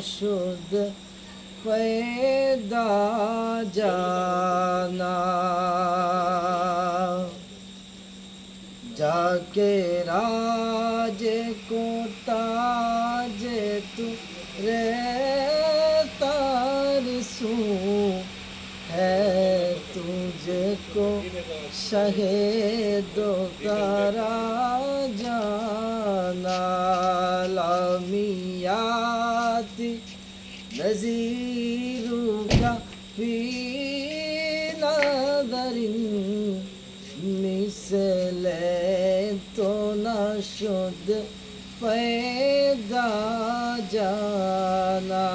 शुद्ध पैदा जाना। जाके राज को ताज तू रहता रसू है, तुझको शहीदों का जाना। लामियाती नज़ीरू का फी नज़रिन मिसले तो न शुद्ध पैदा जाना।